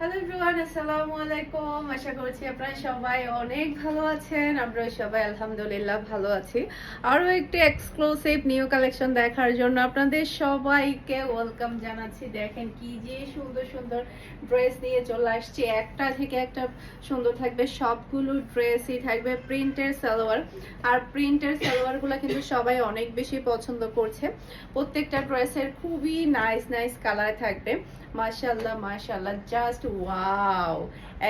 Hello everyone, আসসালামু আলাইকুম। আশা করছি আপনারা সবাই অনেক ভালো আছেন। আমরা সবাই আলহামদুলিল্লাহ ভালো আছি। আরো একটি এক্সক্লুসিভ নিউ কালেকশন দেখার জন্য আপনাদের সবাইকে ওয়েলকাম জানাচ্ছি। দেখেন কি যে সুন্দর সুন্দর ড্রেস নিয়ে চলে আসছি, একটা থেকে একটা সুন্দর থাকবে। সবগুলো ড্রেসই থাকবে প্রিন্টের সালোয়ার, আর প্রিন্টের সালোয়ারগুলো কিন্তু সবাই অনেক বেশি পছন্দ করছে। প্রত্যেকটা ড্রেসের খুবই নাইস নাইস কালার থাকবে। মাশাআল্লাহ মাশাআল্লাহ, জাস্ট ওয়াও,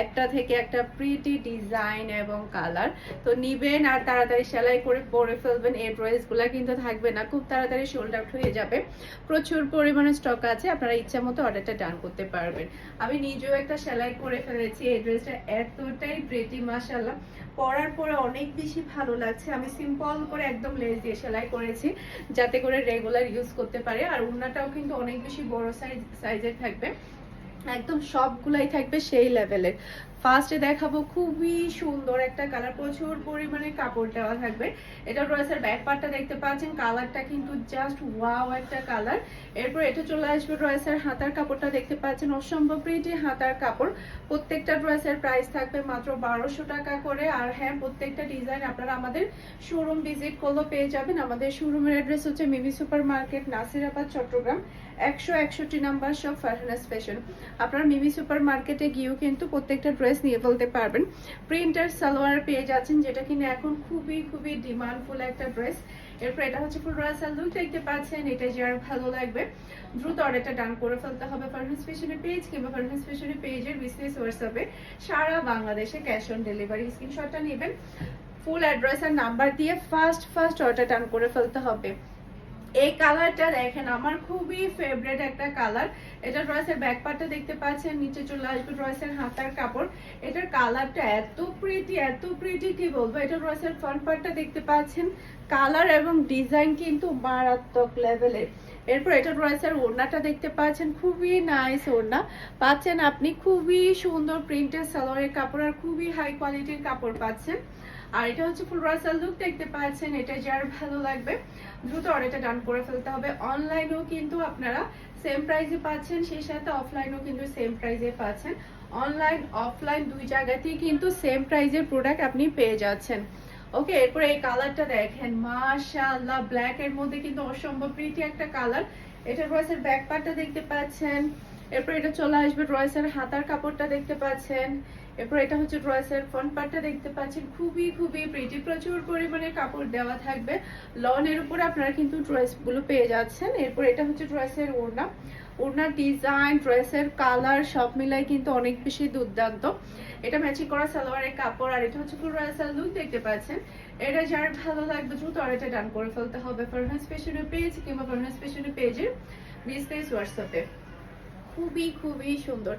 একটা থেকে একটা প্রিটি ডিজাইন এবং কালার। তো নিবেন আর তাড়াতাড়ি সেলাই করে পরে ফেলবেন। এই ড্রেসগুলো কিন্তু থাকবে না, খুব তাড়াতাড়ি সোল্ড আউট হয়ে যাবে। প্রচুর পরিমাণে স্টক আছে, আপনারা ইচ্ছা মতো অর্ডারটা ডান করতে পারবেন। আমি নিজেও একটা সেলাই করে ফেলেছি। এই ড্রেসটা এতটাই প্রিটি, মাশাআল্লাহ, পরার পরে অনেক বেশি ভালো লাগছে। আমি সিম্পল করে একদম লেস দিয়ে সেলাই করেছি, যাতে করে রেগুলার ইউজ করতে পারে। আর ওড়নাটাও কিন্তু অনেক বেশি বড় সাইজের থাকবে, একদম সবগুলাই থাকবে সেই লেভেলের। ফার্স্টে দেখাবো খুবই সুন্দর একটা কালার, প্রচুর পরিমাণে কাপড় দেওয়া থাকবে। এটা ড্রেসের ব্যাক পার্টটা দেখতে পাচ্ছেন, কালারটা কিন্তু জাস্ট ওয়াও একটা কালার। এরপর এটা চলে আসবে ড্রেসের হাতার কাপড়টা দেখতে পাচ্ছেন, অসম্ভব প্রিটি হাতার কাপড়। প্রত্যেকটা ড্রেসের প্রাইস থাকবে মাত্র 1200 টাকা করে। আর হ্যাঁ, প্রত্যেকটা ডিজাইন আপনারা আমাদের শোরুম ভিজিট করলেও পেয়ে যাবেন। আমাদের শোরুমের অ্যাড্রেস হচ্ছে Mimi super market, Nasirabad, Chattogram, 161 number shop, Farhana's fashion. আপনারা মিমি সুপার মার্কেটে গিয়েও কিন্তু প্রত্যেকটা ড্রেস নিয়ে ফেলতে পারবেন। প্রিন্টার সালোয়ার পেয়ে যাচ্ছেন, যেটা কিনা এখন খুবই খুবই ডিমান্ডফুল একটা ড্রেস। এরপর এটা হচ্ছে ফুল ড্রেসের লুক দেখতে পাচ্ছেন। এটা যার ভালো লাগবে দ্রুত অর্ডারটা ডান করে ফেলতে হবে ফারহানাস ফ্যাশনের পেজ কিংবা ফারহানাস ফ্যাশনের পেজের বিজনেস হোয়াটসঅ্যাপে। সারা বাংলাদেশে ক্যাশ অন ডেলিভারি। স্ক্রিনশটটা নেবেন, ফুল অ্যাড্রেস আর নাম্বার দিয়ে ফার্স্ট অর্ডার ডান করে ফেলতে হবে। এই কালারটা দেখেন, আমার খুবই ফেভারিট একটা কালার। এটা ড্রেসের ব্যাক পার্টটা দেখতে পাচ্ছেন, নিচে চলে আসবে ড্রেসের হাতার কাপড়। এটার কালারটা এত প্রিটি কি বলবো। এটা ড্রেসের ফ্রন্ট পার্টটা দেখতে পাচ্ছেন, কালার এবং ডিজাইন কিন্তু মারাত্মক লেভেলের। এরপর এটা ড্রেসের ওড়নাটা দেখতে পাচ্ছেন, খুবই নাইস ওড়না পাচ্ছেন আপনি, খুবই সুন্দর প্রিন্টের সালোয়ারের কাপড় আর খুবই হাই কোয়ালিটির কাপড় পাচ্ছেন। আর এটা হচ্ছে ফুল ড্রেসের লুক দেখতে পাচ্ছেন। এটা যার ভালো লাগবে দ্রুত অর্ডারটা ডান করে ফেলতে হবে। অনলাইনেও কিন্তু আপনারা সেম প্রাইসে পাচ্ছেন, সেই সাথে অফলাইনেও কিন্তু সেম প্রাইসে পাচ্ছেন। অনলাইন অফলাইন দুই জায়গাতেই কিন্তু সেম প্রাইসের প্রোডাক্ট আপনি পেয়ে যাচ্ছেন। ওকে, এরপরে এই কালারটা দেখেন, মাশাআল্লাহ, ব্ল্যাক এর মধ্যে কিন্তু অসম্ভব প্রিটি একটা কালার। এটা ড্রেসের ব্যাক পার্টটা দেখতে পাচ্ছেন। এরপর এটা চলে আসবে ড্রেসের হাতার কাপড়টা দেখতে পাচ্ছেন। এরপর এটা হচ্ছে ড্রেসের ফ্রন্ট পার্টটা দেখতে পাচ্ছেন, খুবই খুবই প্রিটি, প্রচুর পরিমাণে কাপড় দেওয়া থাকবে। লনের উপরে আপনারা কিন্তু ড্রেসগুলো পেয়ে যাচ্ছেন। এরপর এটা হচ্ছে ড্রেসের ওড়না, ওড়নার ডিজাইন, ড্রেসের কালার সব মিলাই কিন্তু অনেক বেশি দুর্দান্ত। এটা ম্যাচিং করা সালোয়ারের কাপড়। আর এটা হচ্ছে পুরো ড্রেসের লুক দেখতে পাচ্ছেন। এটা যার ভালো লাগবে দ্রুত অর্ডারটা ডান করে ফেলতে হবে ফারহানাস ফ্যাশনের পেজ কিংবা ফারহানাস ফ্যাশনের পেজের বিজনেস হোয়াটসঅ্যাপে। খুবই খুবই সুন্দর,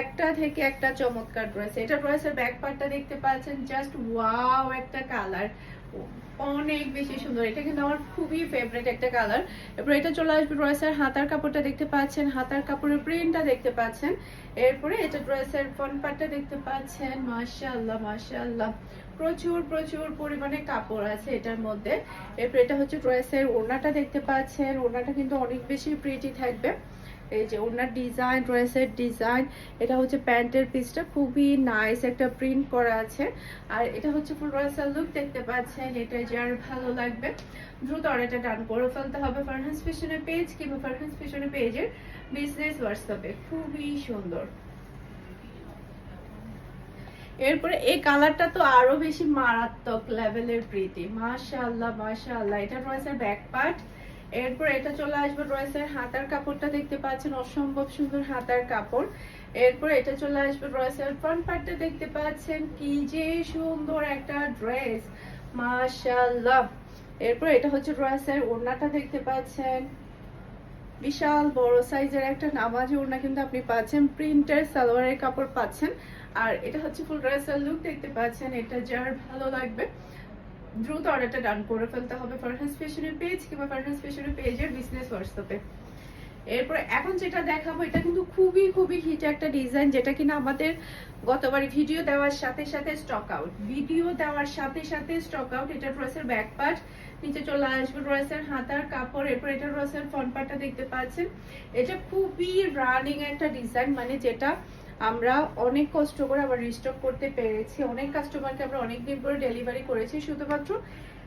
একটা থেকে একটা চমৎকার ড্রেস। এটা ড্রেসের ব্যাক পার্টটা দেখতে পাচ্ছেন, জাস্ট ওয়াও একটা কালার, অনেক বেশি সুন্দর। এটা কিন্তু আমার খুবই ফেভারিট একটা কালার। এরপর এটা চলে আসবে ড্রেসের হাতার কাপড়টা দেখতে পাচ্ছেন, হাতার কাপড়ের প্রিন্টটা দেখতে পাচ্ছেন। এরপরে এটা ড্রেসের ফ্রন্ট পার্টটা দেখতে পাচ্ছেন, মাশাআল্লাহ মাশাআল্লাহ, প্রচুর প্রচুর পরিমাণে কাপড় আছে এটার মধ্যে। এরপর এটা হচ্ছে ড্রেসের ওড়নাটা দেখতে পাচ্ছেন, ওড়নাটা কিন্তু অনেক বেশি প্রিটি থাকবে। এই যে ওনার ডিজাইন, ড্রেসের ডিজাইন, এটা হচ্ছে প্যান্টের পিসটা খুবই নাইস একটা প্রিন্ট করা আছে। আর এটা হচ্ছে ফুল ড্রেসের লুক দেখতে পাচ্ছেন। এটা যার ভালো লাগবে দ্রুত অর্ডারটা ডান করে ফেলতে হবে ফারহানাস ফ্যাশনের পেজ কিংবা ফারহানাস ফ্যাশনের পেজের বিজনেস হোয়াটসঅ্যাপে। খুবই সুন্দর। এরপরে এই কালারটা তো আরো বেশি মারাত্মক লেভেলের প্রিটি, মাশাআল্লাহ মাশাআল্লাহ। এটা ড্রেসের ব্যাক পার্ট। এরপর এটা চলে আসবে ড্রেসের হাতার কাপড়টা দেখতে পাচ্ছেন, অসম্ভব সুন্দর হাতার কাপড়। এরপর এটা চলে আসবে ড্রেসের ফ্রন্ট পার্টটা দেখতে পাচ্ছেন, কি যে সুন্দর একটা ড্রেস, মাশাআল্লাহ। এরপর এটা হচ্ছে ড্রেসের ওড়নাটা দেখতে পাচ্ছেন, বিশাল বড় সাইজের একটা নামাজি ওড়না কিন্তু আপনি পাচ্ছেন, প্রিন্টের সালোয়ারের কাপড় পাচ্ছেন। আর এটা হচ্ছে ফুল ড্রেসের লুক দেখতে পাচ্ছেন। এটা যার ভালো লাগবে দ্রুত অর্ডারটা ডান করে ফেলতে হবে ফারহানাস ফ্যাশনের পেজ কিংবা ফারহানাস ফ্যাশনের পেজের বিজনেস হোয়াটসঅ্যাপে। এরপরে এখন যেটা দেখাবো, এটা কিন্তু খুবই খুবই হিট একটা ডিজাইন, যেটা কিনা আমাদের গতবার ভিডিও দেওয়ার সাথে সাথে স্টক আউট, ভিডিও দেওয়ার সাথে সাথে স্টক আউট। এটা ড্রেসের ব্যাক পার্ট, নিচে চলে আসবে ড্রেসের হাতার কাপড়। এরপর এটা ড্রেসের ফ্রন্ট পার্টটা দেখতে পাচ্ছেন। এটা খুবই রানিং একটা ডিজাইন, মানে যেটা আমরা অনেক কষ্ট করে আবার রিস্টক করতে পেরেছি, অনেক কাস্টমারকে আমরা অনেক দিন পরে ডেলিভারি করেছি শুধুমাত্র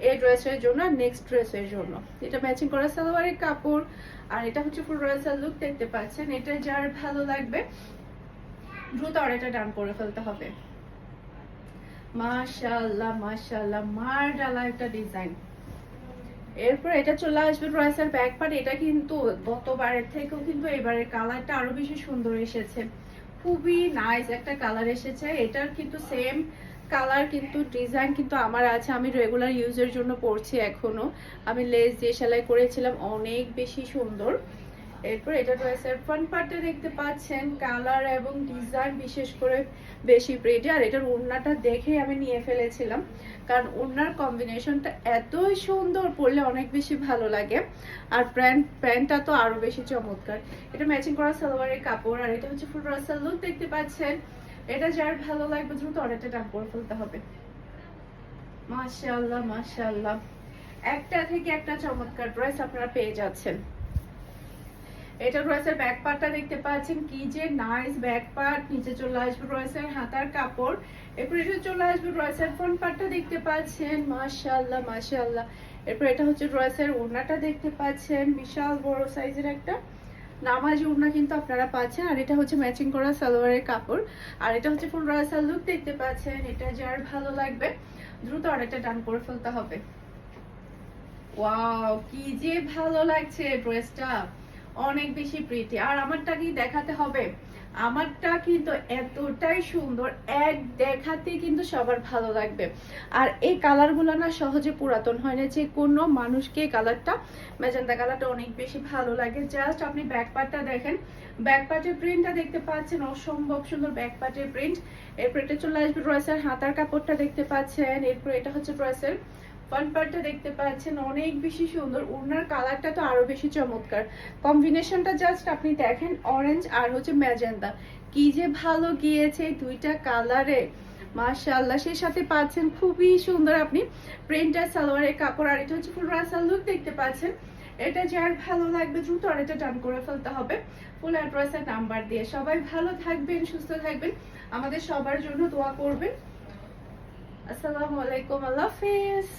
এই ড্রেসের জন্য আর নেক্সট ড্রেসের জন্য। এটা ম্যাচিং করা সালোয়ারের কাপড়, আর এটা হচ্ছে ফুল রয়েসাল লুক দেখতে পাচ্ছেন। এটা যার ভালো লাগবে দ্রুত অর্ডারটা ডান করে ফেলতে হবে। মাশাআল্লাহ মাশাআল্লাহ, মারডালা একটা ডিজাইন। এরপর এটা চলে আসবে ড্রেসের ব্যাক পার্ট। এটা কিন্তু গতবারের থেকেও কিন্তু এবারের কালারটা আরো বেশি সুন্দর এসেছে, খুবই নাইস একটা কালার এসেছে। এটার কিন্তু সেম কালার কিন্তু ডিজাইন কিন্তু আমার আছে, আমি রেগুলার ইউজের জন্য পরছি এখনো। আমি লেস দিয়ে সেলাই করেছিলাম, অনেক বেশি সুন্দর। এরপর এটা ড্রেসের ফ্রন্ট পার্টে দেখতে পাচ্ছেন কালার এবং ডিজাইন বিশেষ করে বেশি প্রিটি। আর এটার ওড়নাটা দেখে আমি নিয়ে ফেলেছিলাম, কারণ ওড়নার কম্বিনেশনটা এতই সুন্দর, পরলে অনেক বেশি ভালো লাগে। আর প্যান্টটা তো আরো বেশি চমৎকার। এটা ম্যাচিং করা সালোয়ারের কাপড়, আর এটা হচ্ছে ফুল রাসাল লুক দেখতে পাচ্ছেন। এটা যার ভালো লাগবে দ্রুত অর্ডারটা ডান করে ফেলতে হবে। মাশাআল্লাহ মাশাআল্লাহ, একটা থেকে একটা চমৎকার ড্রেস আপনারা পেয়ে যাচ্ছেন। এটা ড্রেসের ব্যাক পার্টটা দেখতে পাচ্ছেন, কি যে নাইস ব্যাক পার্ট। নিচে চলে আসবে ড্রেসের হাতার কাপড়। এরপর এটা চলে আসবে ড্রেসের ফ্রন্ট পার্টটা দেখতে পাচ্ছেন, মাশাআল্লাহ মাশাআল্লাহ। এরপর এটা হচ্ছে ড্রেসের ওড়নাটা দেখতে পাচ্ছেন, বিশাল বড় সাইজের একটা নামাজি ওড়না কিন্তু আপনারা পাচ্ছেন। আর এটা হচ্ছে ম্যাচিং করা সালোয়ারের কাপড়, আর এটা হচ্ছে ফুল রয়েসাল লুক দেখতে পাচ্ছেন। এটা যার ভালো লাগবে দ্রুত অর্ডারটা ডান করে ফেলতে হবে। ওয়াও, কি যে ভালো লাগছে ড্রেসটা, অনেক বেশি প্রিটি। আর আমারটা কি দেখাতে হবে, আমারটা কিন্তু এতটাই সুন্দর, এক দেখাতে কিন্তু সবার ভালো লাগবে। আর এই কালারগুলো না সহজে পুরাতন হয় না, যে কোনো মানুষকে এই কালারটা, ম্যাজেন্টা কালারটা অনেক বেশি ভালো লাগে। জাস্ট আপনি ব্যাক পার্টটা দেখেন, ব্যাক পার্টের প্রিন্টটা দেখতে পাচ্ছেন, অসম্ভব সুন্দর ব্যাক পার্টের প্রিন্ট। এরপর এটা চলে আসবে ড্রেসের হাতার কাপড়টা দেখতে পাচ্ছেন। এরপর এটা হচ্ছে ড্রেসের ফ্রন্ট পার্টটা দেখতে পাচ্ছেন, অনেক বেশি সুন্দর। ওড়নার কালারটা তো আরো বেশি চমৎকার, কম্বিনেশনটা জাস্ট আপনি দেখেন, অরেঞ্জ আর হচ্ছে ম্যাজেন্টা, কি যে ভালো গিয়েছে দুইটা কালারে, মাশাআল্লাহ। সেই সাথে পাচ্ছেন খুবই সুন্দর আপনি প্রিন্টার সালোয়ারের কাপড়। আর এটা হচ্ছে ফুল রাসাল লুক দেখতে পাচ্ছেন। এটা যার ভালো লাগবে দ্রুত অর্ডারটা ডান করে ফেলতে হবে ফুল অ্যাড্রেস আর নাম্বার দিয়ে। সবাই ভালো থাকবেন, সুস্থ থাকবেন, আমাদের সবার জন্য দোয়া করবেন। আসসালামু আলাইকুম, আল্লাহ হাফেজ।